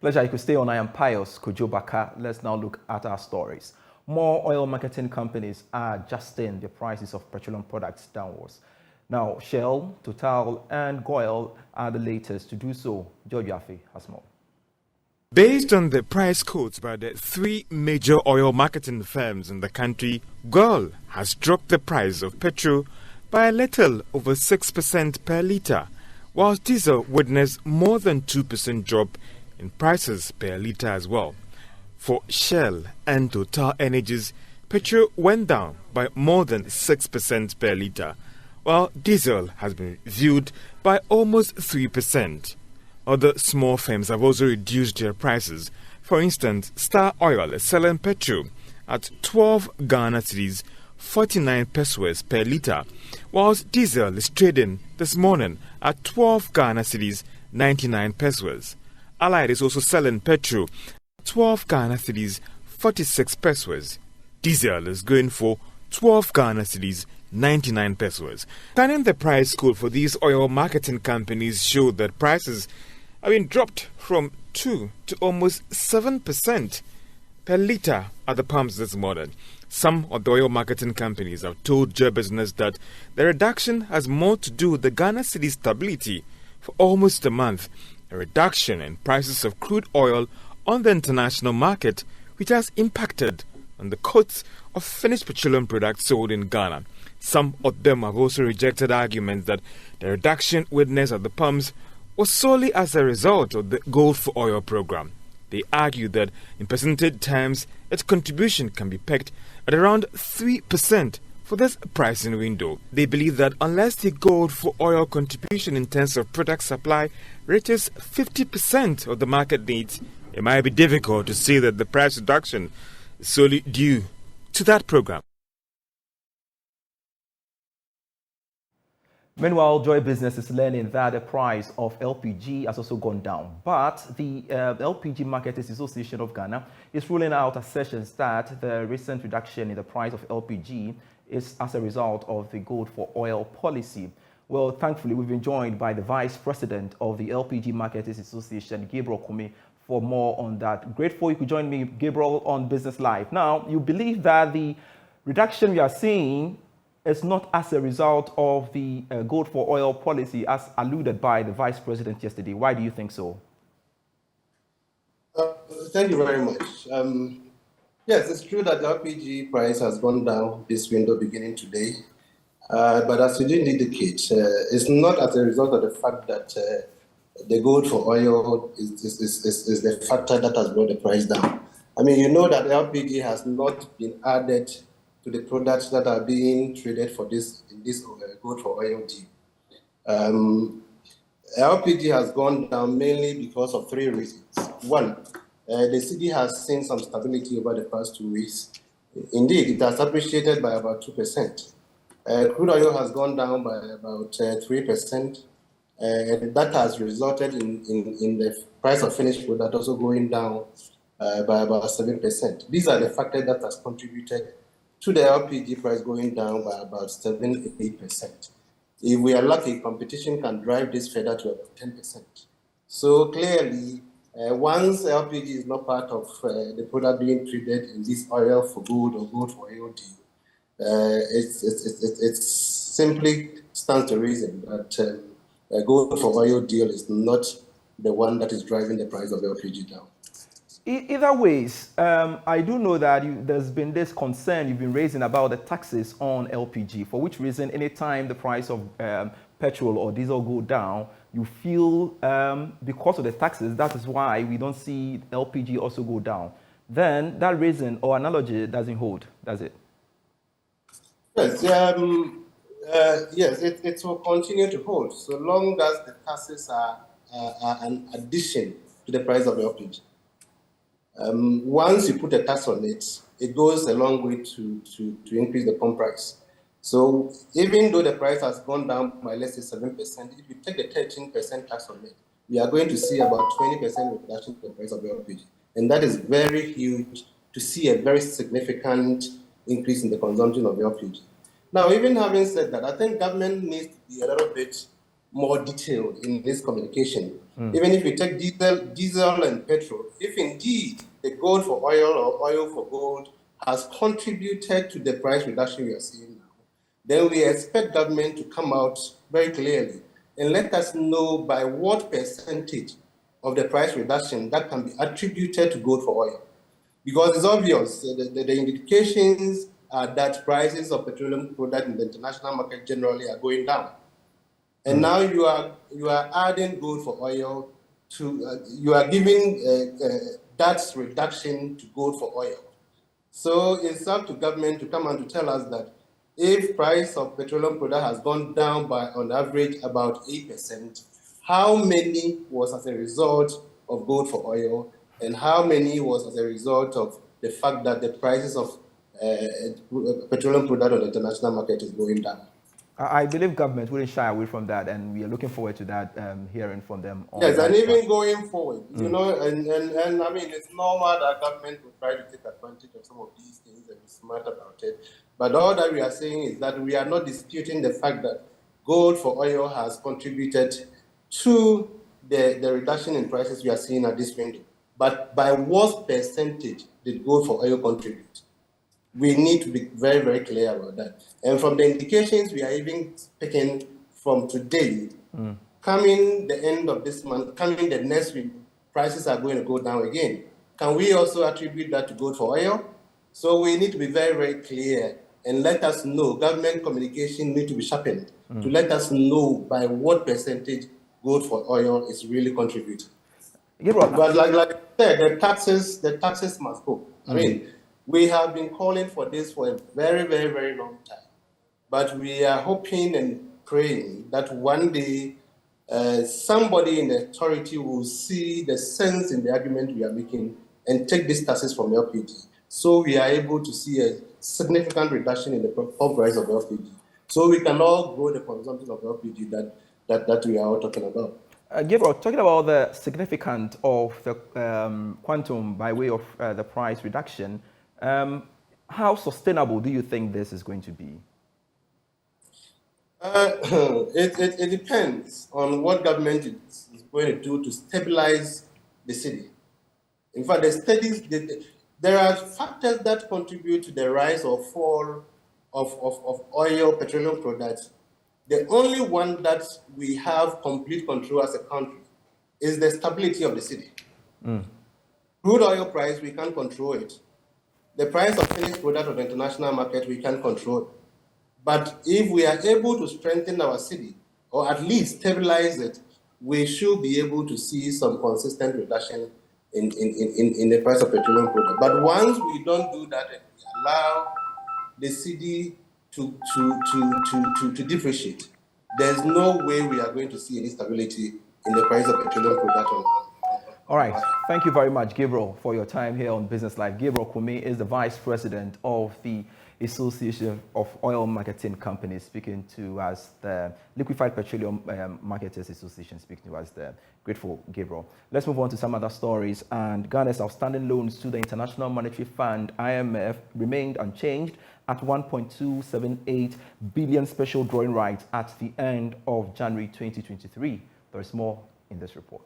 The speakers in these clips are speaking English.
Pleasure, you could stay on. I am Pious Kojo Backah. Let's now look at our stories. More oil marketing companies are adjusting the prices of petroleum products downwards. Now, Shell, Total, and Goil are the latest to do so. George Yaffe has more. Based on the price quotes by the three major oil marketing firms in the country, Goil has dropped the price of petrol by a little over 6% per litre, whilst diesel witnessed more than 2% drop in prices per litre as well. For Shell and Total Energies, petrol went down by more than 6% per litre, while diesel has been reduced by almost 3%. Other small firms have also reduced their prices. For instance, Star Oil is selling petrol at 12 Ghana cedis, 49 pesos per litre, whilst diesel is trading this morning at 12 Ghana cedis, 99 pesos. Allied is also selling petrol at 12 Ghana cedis, 46 pesos. Diesel is going for 12 Ghana cedis, 99 pesos. Scanning the price code for these oil marketing companies showed that prices have been dropped from 2 to almost 7% per litre at the pumps this morning. Some of the oil marketing companies have told Joy Business that the reduction has more to do with the Ghana cedi stability for almost a month, a reduction in prices of crude oil on the international market, which has impacted on the costs of finished petroleum products sold in Ghana. Some of them have also rejected arguments that the reduction witnessed at the pumps was solely as a result of the Gold for Oil program. They argue that in percentage terms, its contribution can be pegged at around 3% for this pricing window. They believe that unless the Gold for Oil contribution in terms of product supply reaches 50% of the market needs, it might be difficult to say that the price reduction is solely due to that program. Meanwhile, Joy Business is learning that the price of LPG has also gone down. But the LPG Marketers Association of Ghana is ruling out assertions that the recent reduction in the price of LPG is as a result of the Gold for Oil policy. Well, thankfully, we've been joined by the Vice President of the LPG Marketers Association, Gabriel Kumi, for more on that. Grateful you could join me, Gabriel, on Business Live. Now, you believe that the reduction we are seeing is not as a result of the Gold for Oil policy as alluded by the Vice President yesterday. Why do you think so? Thank you very much. Yes, it's true that the LPG price has gone down this window beginning today. But as you did indicate, it's not as a result of the fact that the Gold for Oil is the factor that has brought the price down. I mean, you know that LPG has not been added to the products that are being traded for this Gold for Oil deal. LPG has gone down mainly because of three reasons. One, the cedi has seen some stability over the past 2 weeks. Indeed, it has appreciated by about 2%. Crude oil has gone down by about 3%. And that has resulted in the price of finished product also going down by about 7%. These are the factors that has contributed to the LPG price going down by about 7-8%. If we are lucky, competition can drive this further to about 10%. So clearly, once LPG is not part of the product being traded in this oil for gold or gold for oil deal, it simply stands to reason that a gold for oil deal is not the one that is driving the price of LPG down. Either ways, I do know that there's been this concern you've been raising about the taxes on LPG, for which reason anytime the price of petrol or diesel go down, you feel because of the taxes, that is why we don't see LPG also go down. Then that reason or analogy doesn't hold, does it? Yes, yes, it will continue to hold so long as the taxes are an addition to the price of LPG. Once you put a tax on it, it goes a long way to increase the pump price. So even though the price has gone down by, let's say, 7%, if you take the 13% tax on it, we are going to see about 20% reduction in the price of LPG. And that is very huge to see a very significant increase in the consumption of LPG. Now, even having said that, I think government needs to be a little bit more detailed in this communication. Even if we take diesel and petrol, if indeed the gold for oil or oil for gold has contributed to the price reduction we are seeing now, then we expect government to come out very clearly and let us know by what percentage of the price reduction that can be attributed to gold for oil. Because it's obvious, the indications are that prices of petroleum products in the international market generally are going down. And now you are adding gold for oil to, you are giving that reduction to gold for oil. So it's up to government to come and to tell us that if price of petroleum product has gone down by on average about 8%, how many was as a result of gold for oil, and how many was as a result of the fact that the prices of petroleum product on the international market is going down? I believe government wouldn't shy away from that, and we are looking forward to that, hearing from them. Yes, and even going forward, you know, and I mean, it's normal that government will try to take advantage of some of these things and be smart about it. But all that we are saying is that we are not disputing the fact that gold for oil has contributed to the reduction in prices we are seeing at this window. But by what percentage did gold for oil contribute? We need to be very, very clear about that. And from the indications we are even picking from today, coming the end of this month, coming the next week, prices are going to go down again. Can we also attribute that to gold for oil? So we need to be very, very clear and let us know. Government communication need to be sharpened to let us know by what percentage gold for oil is really contributing. But like I said, the taxes must go. I mean, we have been calling for this for a very, very, very long time. But we are hoping and praying that one day somebody in the authority will see the sense in the argument we are making and take these taxes from LPG. So we are able to see a significant reduction in the pump price of LPG. So we can all grow the consumption of LPG that we are all talking about. Gabriel, talking about the significance of the quantum by way of the price reduction, how sustainable do you think this is going to be? It depends on what government is going to do to stabilize the city. In fact, there are factors that contribute to the rise or fall of oil, petroleum products. The only one that we have complete control as a country is the stability of the city. Crude oil price, we can't control it. The price of finished product on the international market, we can't control it. But if we are able to strengthen our city, or at least stabilize it, we should be able to see some consistent reduction in the price of petroleum product. But once we don't do that and we allow the city to depreciate, there's no way we are going to see any stability in the price of petroleum product. All right. Thank you very much, Gabriel, for your time here on Business Live. Gabriel Kumi is the Vice President of the Association of Oil Marketing Companies, speaking to us, the Liquefied Petroleum Marketers Association, speaking to us there. Grateful, Gabriel. Let's move on to some other stories. And Ghana's outstanding loans to the International Monetary Fund, IMF, remained unchanged at 1.278 billion special drawing rights at the end of January 2023. There is more in this report.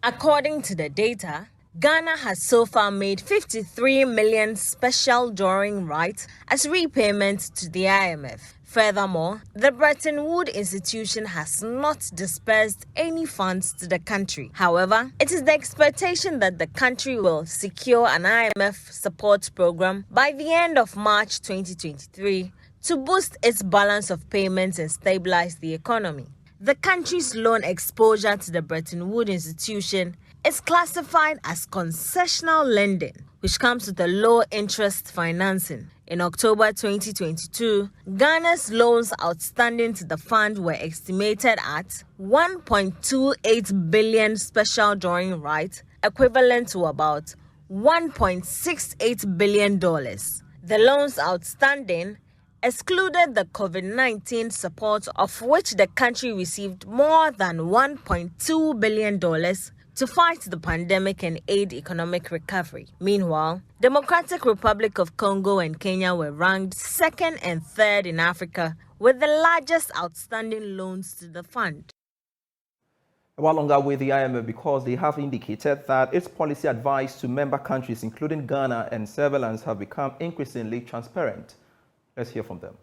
According to the data, Ghana has so far made 53 million special drawing rights as repayment to the IMF. Furthermore, the Bretton Woods institution has not disbursed any funds to the country. However, it is the expectation that the country will secure an IMF support program by the end of March 2023 to boost its balance of payments and stabilize the economy. The country's loan exposure to the Bretton Woods institution is classified as concessional lending, which comes with a low interest financing. In October 2022, Ghana's loans outstanding to the fund were estimated at 1.28 billion special drawing rights, equivalent to about $1.68 billion. The loans outstanding excluded the COVID-19 support, of which the country received more than $1.2 billion to fight the pandemic and aid economic recovery. Meanwhile, Democratic Republic of Congo and Kenya were ranked second and third in Africa with the largest outstanding loans to the fund. While longer with the IMF because they have indicated that its policy advice to member countries, including Ghana and surveillance, have become increasingly transparent. Let's hear from them.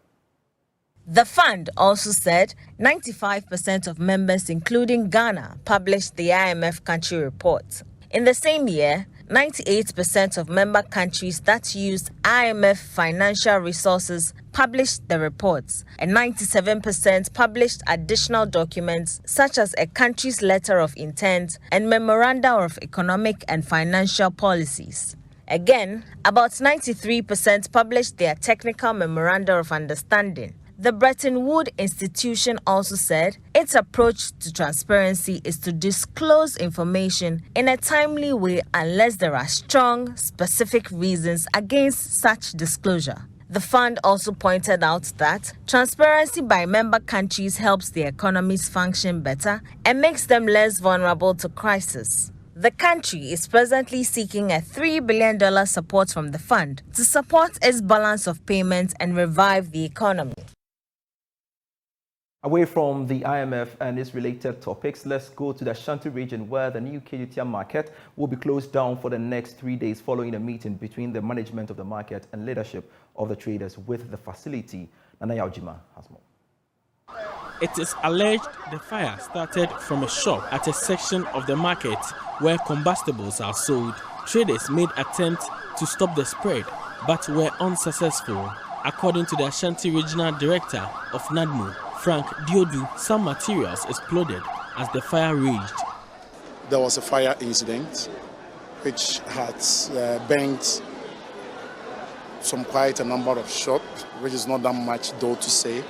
The fund also said 95% of members, including Ghana, published the IMF country reports. In the same year, 98% of member countries that used IMF financial resources published the reports, and 97% published additional documents such as a country's letter of intent and memoranda of economic and financial policies. Again, about 93% published their technical memoranda of understanding. The Bretton Woods institution also said its approach to transparency is to disclose information in a timely way unless there are strong, specific reasons against such disclosure. The fund also pointed out that transparency by member countries helps the economies function better and makes them less vulnerable to crisis. The country is presently seeking a $3 billion support from the fund to support its balance of payments and revive the economy. Away from the IMF and its related topics, let's go to the Ashanti region where the new KGTM market will be closed down for the next 3 days following a meeting between the management of the market and leadership of the traders with the facility. Nana Yaujima has more. It is alleged the fire started from a shop at a section of the market where combustibles are sold. Traders made attempts to stop the spread but were unsuccessful. According to the Ashanti Regional Director of NADMO, Frank Diodu, some materials exploded as the fire raged. There was a fire incident which had burnt quite a number of shops, which is not that much though to say.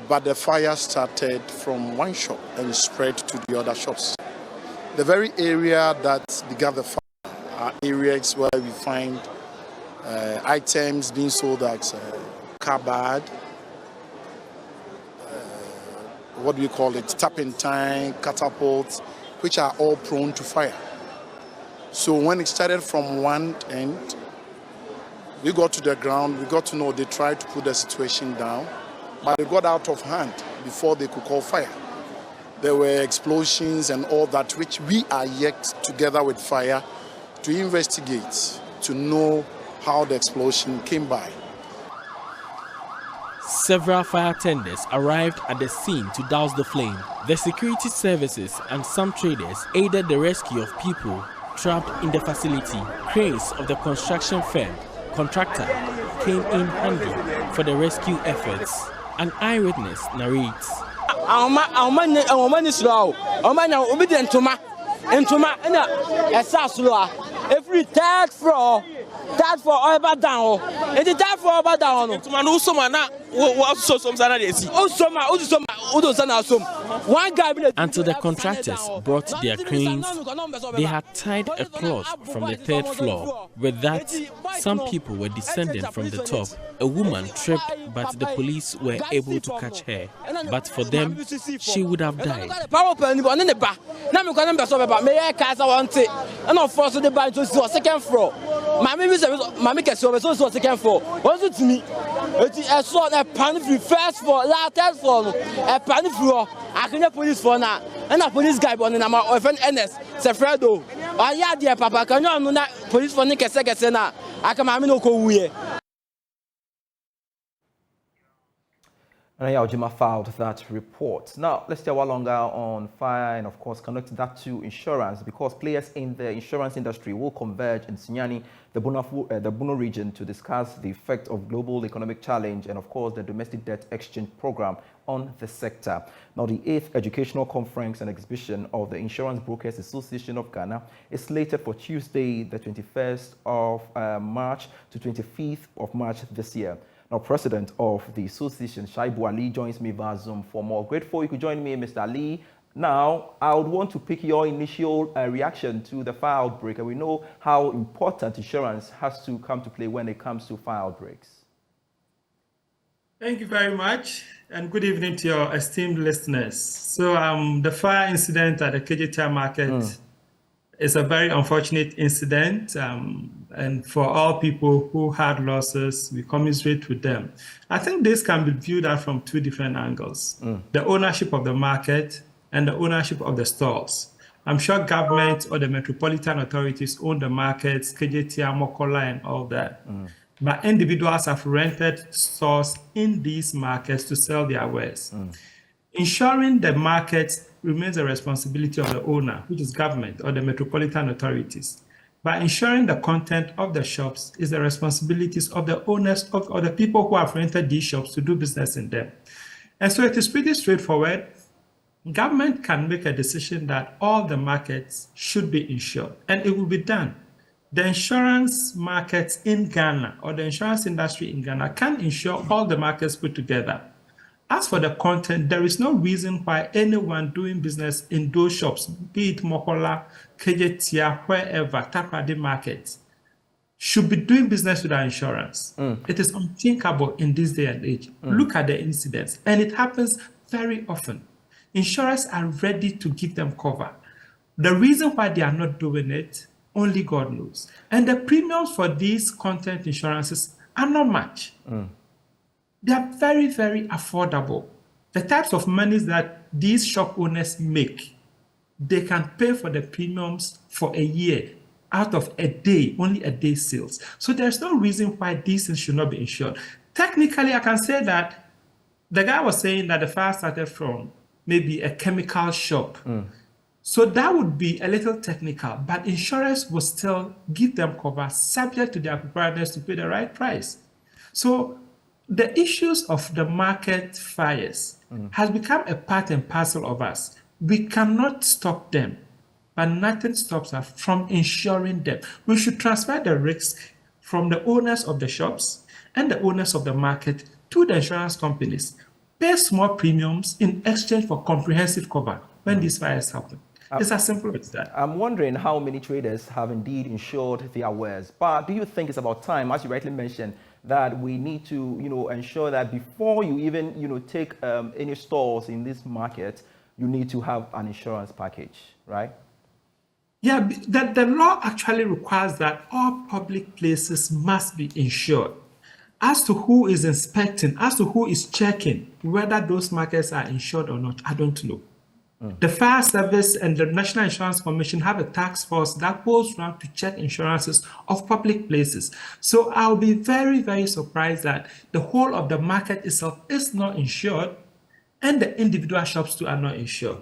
But the fire started from one shop and spread to the other shops. The very area that began the fire are areas where we find items being sold at cupboard, what do you call it, tapping time, catapults, which are all prone to fire. So when it started from one end, we got to the ground, we got to know they tried to put the situation down, but it got out of hand before they could call fire. There were explosions and all that, which we are yet, together with fire, to investigate, to know how the explosion came by. Several fire tenders arrived at the scene to douse the flame. The security services and some traders aided the rescue of people trapped in the facility. Cranes of the construction firm contractor came in handy for the rescue efforts. An eyewitness narrates. Every third floor over down. And the third floor over down. Until the contractors brought their cranes, they had tied a cloth from the third floor. With that, some people were descending from the top. A woman tripped, but the police were able to catch her. But for them, she would have died. Second floor. Mammy can so second floor. What's it to me? I saw a pan first floor, third floor, a pan floor. I can police for now. And a police guy on in my friend Ernest, Sefredo. I had dear Papa, can you know that police for Nick a second? I come no go. And Yaujima filed that report. Now, let's stay a while longer on fire and, of course, connect that to insurance because players in the insurance industry will converge in Sunyani, the Bono region, to discuss the effect of global economic challenge and, of course, the domestic debt exchange program on the sector. Now, the 8th Educational Conference and Exhibition of the Insurance Brokers Association of Ghana is slated for Tuesday, the 21st of March to 25th of March this year. Now, President of the Association, Shaibu Ali, joins me via Zoom for more. Grateful you could join me, Mr. Ali. Now, I would want to pick your initial reaction to the fire outbreak. And we know how important insurance has to come to play when it comes to fire outbreaks. Thank you very much, and good evening to your esteemed listeners. So, the fire incident at the KGTM market It's a very unfortunate incident, and for all people who had losses, we commiserate with them. I think this can be viewed at from two different angles. The ownership of the market and the ownership of the stalls. I'm sure government or the metropolitan authorities own the markets, KJT, Mokola, and all that. But individuals have rented stores in these markets to sell their wares. Ensuring the markets remains the responsibility of the owner, which is government or the metropolitan authorities. But ensuring the content of the shops is the responsibilities of the owners or the people who have rented these shops to do business in them. And so it is pretty straightforward. Government can make a decision that all the markets should be insured, and it will be done. The insurance markets in Ghana or the insurance industry in Ghana can insure all the markets put together. As for the content, there is no reason why anyone doing business in those shops, be it Mokola, KJT, wherever, Takrady markets, should be doing business without insurance. It is unthinkable in this day and age. Look at the incidents, and it happens very often. Insurers are ready to give them cover. The reason why they are not doing it, only God knows. And the premiums for these content insurances are not much. They are very, very affordable. The types of monies that these shop owners make, they can pay for the premiums for a year out of a day, only a day's sales. So there's no reason why these things should not be insured. Technically, I can say that the guy was saying that the fire started from maybe a chemical shop. So that would be a little technical, but insurers will still give them cover subject to their preparedness to pay the right price. So the issues of the market fires has become a part and parcel of us. We cannot stop them, but nothing stops us from insuring them. We should transfer the risk from the owners of the shops and the owners of the market to the insurance companies. Pay small premiums in exchange for comprehensive cover when these fires happen. It's as simple as that. I'm wondering how many traders have indeed insured their wares. But do you think it's about time, as you rightly mentioned, that we need to, ensure that before you even, take any stores in this market, you need to have an insurance package, right? Yeah, the law actually requires that all public places must be insured. As to who is inspecting, as to who is checking whether those markets are insured or not, I don't know. The Fire Service and the National Insurance Commission have a task force that goes around to check insurances of public places. So I'll be very, very surprised that the whole of the market itself is not insured and the individual shops too are not insured.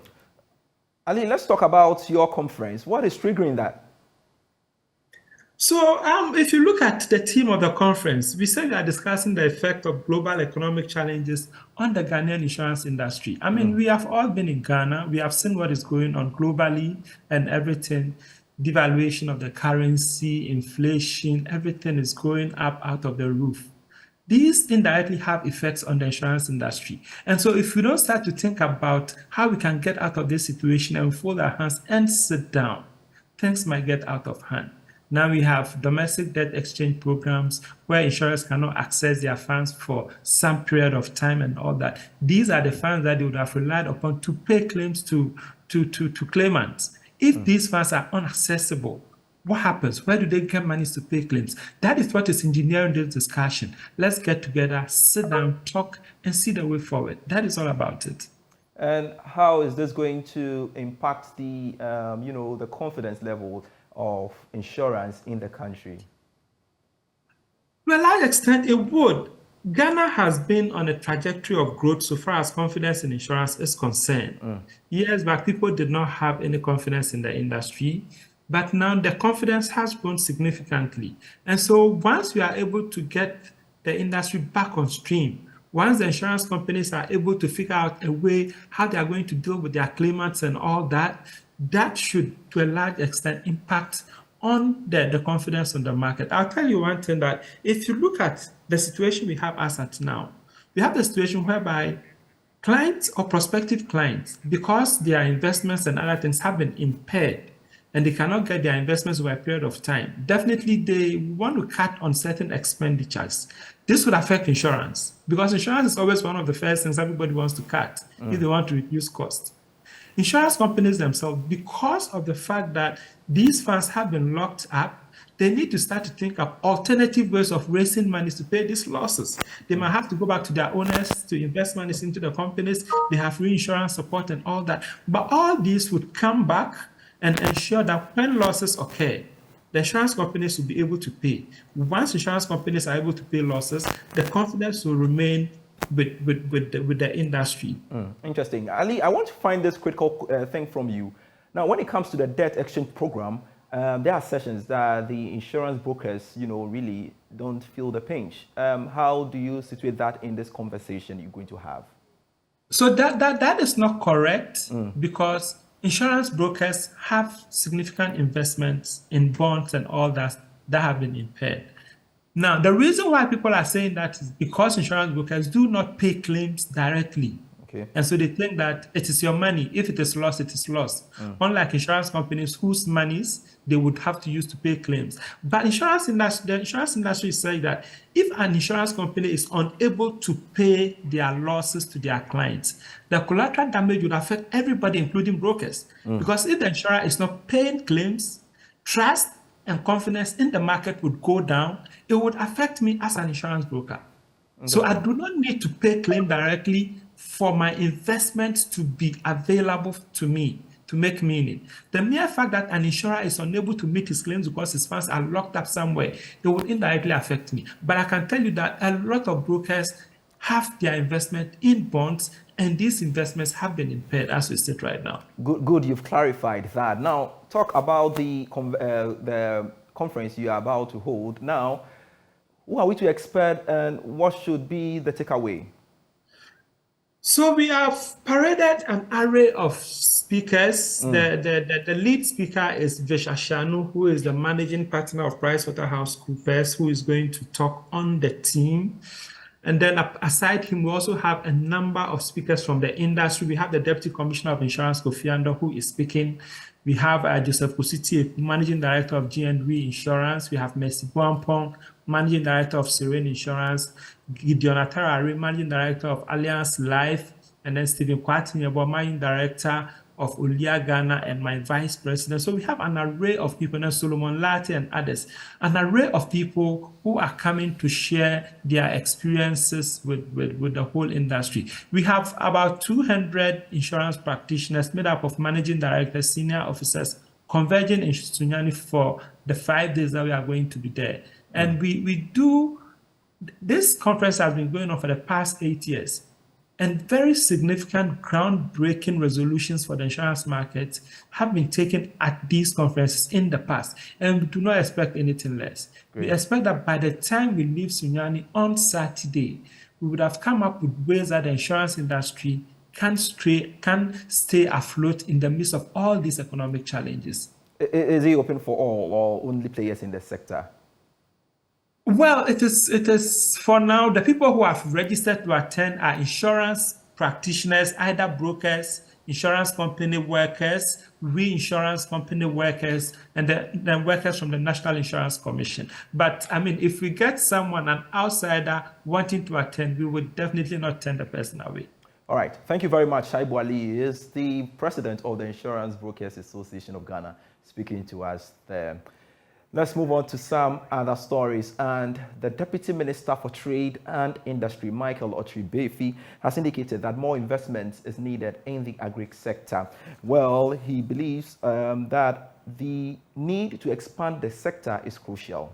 Ali, let's talk about your conference. What is triggering that? So if you look at the theme of the conference, we said we are discussing the effect of global economic challenges on the Ghanaian insurance industry. I mean, we have all been in Ghana. We have seen what is going on globally and everything. Devaluation of the currency, inflation, everything is going up out of the roof. These indirectly have effects on the insurance industry. And so if we don't start to think about how we can get out of this situation and fold our hands and sit down, things might get out of hand. Now we have domestic debt exchange programs where insurers cannot access their funds for some period of time and all that. These are the funds that they would have relied upon to pay claims to claimants. If these funds are inaccessible, what happens? Where do they get money to pay claims? That is what is engineering this discussion. Let's get together, sit down, talk, and see the way forward. That is all about it. And how is this going to impact the, the confidence level of insurance in the country? To a large extent, it would. Ghana has been on a trajectory of growth so far as confidence in insurance is concerned. Years back, people did not have any confidence in the industry, but now the confidence has grown significantly. And so once we are able to get the industry back on stream, once the insurance companies are able to figure out a way how they are going to deal with their claimants and all that, that should, to a large extent, impact on the confidence on the market. I'll tell you one thing, that if you look at the situation we have as at now, we have the situation whereby clients or prospective clients, because their investments and other things have been impaired and they cannot get their investments over a period of time, definitely they want to cut on certain expenditures. This would affect insurance because insurance is always one of the first things everybody wants to cut if they want to reduce costs. insurance companies themselves, because of the fact that these funds have been locked up, they need to start to think of alternative ways of raising money to pay these losses. They might have to go back to their owners to invest money into the companies. They have reinsurance support and all that. But all these would come back and ensure that when losses occur, the insurance companies will be able to pay. Once insurance companies are able to pay losses, the confidence will remain with the industry. Interesting. Ali, I want to find this critical thing from you. Now, when it comes to the debt exchange program, there are sessions that the insurance brokers, really don't feel the pinch. How do you situate that in this conversation you're going to have? So that is not correct because insurance brokers have significant investments in bonds and all that have been impaired. Now, the reason why people are saying that is because insurance brokers do not pay claims directly. Okay. And so they think that it is your money. If it is lost, it is lost. Unlike insurance companies whose monies they would have to use to pay claims. But the insurance industry is saying that if an insurance company is unable to pay their losses to their clients, the collateral damage would affect everybody, including brokers. Because if the insurer is not paying claims, trust and confidence in the market would go down. It would affect me as an insurance broker. So I do not need to pay claim directly for my investments to be available to me, to make meaning. The mere fact that an insurer is unable to meet his claims because his funds are locked up somewhere, it will indirectly affect me. But I can tell you that a lot of brokers have their investment in bonds, and these investments have been impaired as we sit right now. Good, you've clarified that. Now, talk about the conference you are about to hold. Now, who are we to expect and what should be the takeaway? So we have paraded an array of speakers. The lead speaker is Vish Ashanu, who is the managing partner of PricewaterhouseCoopers, who is going to talk on the theme. And then aside him, we also have a number of speakers from the industry. We have the Deputy Commissioner of Insurance, Kofi Ando, who is speaking. We have Joseph Kusiti, Managing Director of G&W Insurance. We have Mercy Boampong, Managing Director of Serene Insurance. Gideon Atarari, Managing Director of Alliance Life. And then Stephen Kwatinyebo, Managing Director of Olia Ghana, and my Vice President. So we have an array of people, and Solomon Lati and others, an array of people who are coming to share their experiences with the whole industry. We have about 200 insurance practitioners made up of managing directors, senior officers, converging in Sunyani for the 5 days that we are going to be there. And this conference has been going on for the past 8 years. And very significant groundbreaking resolutions for the insurance market have been taken at these conferences in the past. And we do not expect anything less. Great. We expect that by the time we leave Sunyani on Saturday, we would have come up with ways that the insurance industry can stay afloat in the midst of all these economic challenges. Is it open for all or only players in the sector? Well, it is for now. The people who have registered to attend are insurance practitioners, either brokers, insurance company workers, reinsurance company workers, and then workers from the National Insurance Commission. But I mean, if we get an outsider wanting to attend, we would definitely not turn the person away. All right. Thank you very much. Shaibu Ali is the president of the Insurance Brokers Association of Ghana, speaking to us there. Let's move on to some other stories. And the Deputy Minister for Trade and Industry, Michael Otri-Befi, has indicated that more investment is needed in the agri sector. Well, he believes that the need to expand the sector is crucial.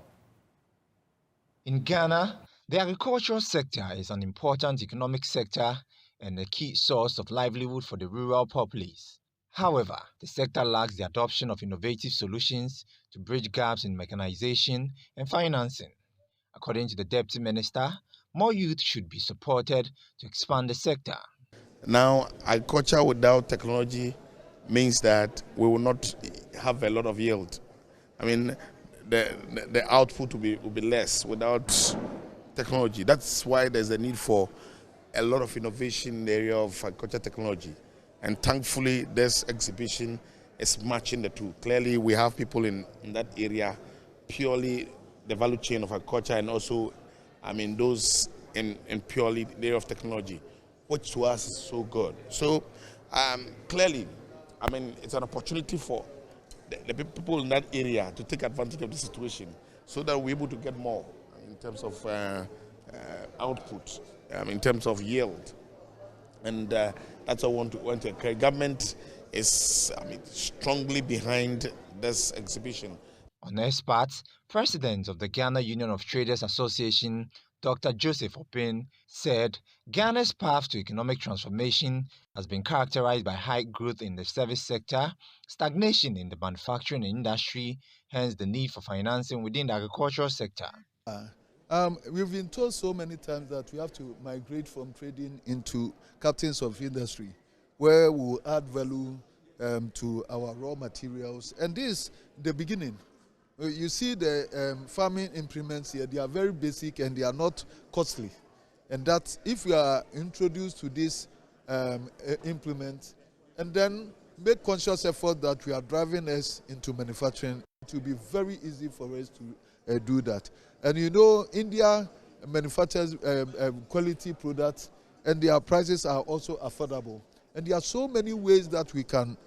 In Ghana, the agricultural sector is an important economic sector and a key source of livelihood for the rural populace. However, the sector lacks the adoption of innovative solutions to bridge gaps in mechanization and financing. According to the Deputy Minister, more youth should be supported to expand the sector. Now, agriculture without technology means that we will not have a lot of yield. I mean, the output will be less without technology. That's why there's a need for a lot of innovation in the area of agriculture technology. And thankfully, this exhibition is matching the two. Clearly, we have people in that area, purely the value chain of agriculture, and also, I mean, those in purely the area of technology, which to us is so good. So clearly, I mean, it's an opportunity for the people in that area to take advantage of the situation so that we're able to get more in terms of output, in terms of yield. And that's what I want to encourage. Government is strongly behind this exhibition. On his part, President of the Ghana Union of Traders Association, Dr. Joseph Opin, said Ghana's path to economic transformation has been characterized by high growth in the service sector, stagnation in the manufacturing industry, hence the need for financing within the agricultural sector. We've been told so many times that we have to migrate from trading into captains of industry, where we will add value to our raw materials. And this is the beginning. You see the farming implements here, they are very basic and they are not costly. And that if we are introduced to this implement and then make conscious effort that we are driving us into manufacturing, it will be very easy for us to do that. And you know, India manufactures quality products and their prices are also affordable. And there are so many ways that we can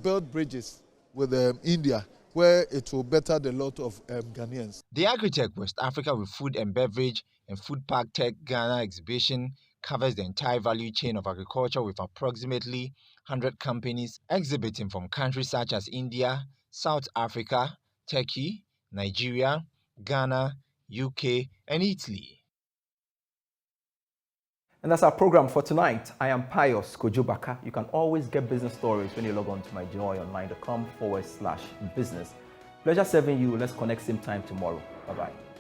build bridges with India, where it will better the lot of Ghanaians. The Agritech West Africa with Food and Beverage and Food Park Tech Ghana exhibition covers the entire value chain of agriculture with approximately 100 companies exhibiting from countries such as India, South Africa, Turkey, Nigeria, Ghana, UK, and Italy. And that's our program for tonight. I am Pious Kojo Backah. You can always get business stories when you log on to myjoyonline.com/business. Pleasure serving you. Let's connect same time tomorrow. Bye-bye.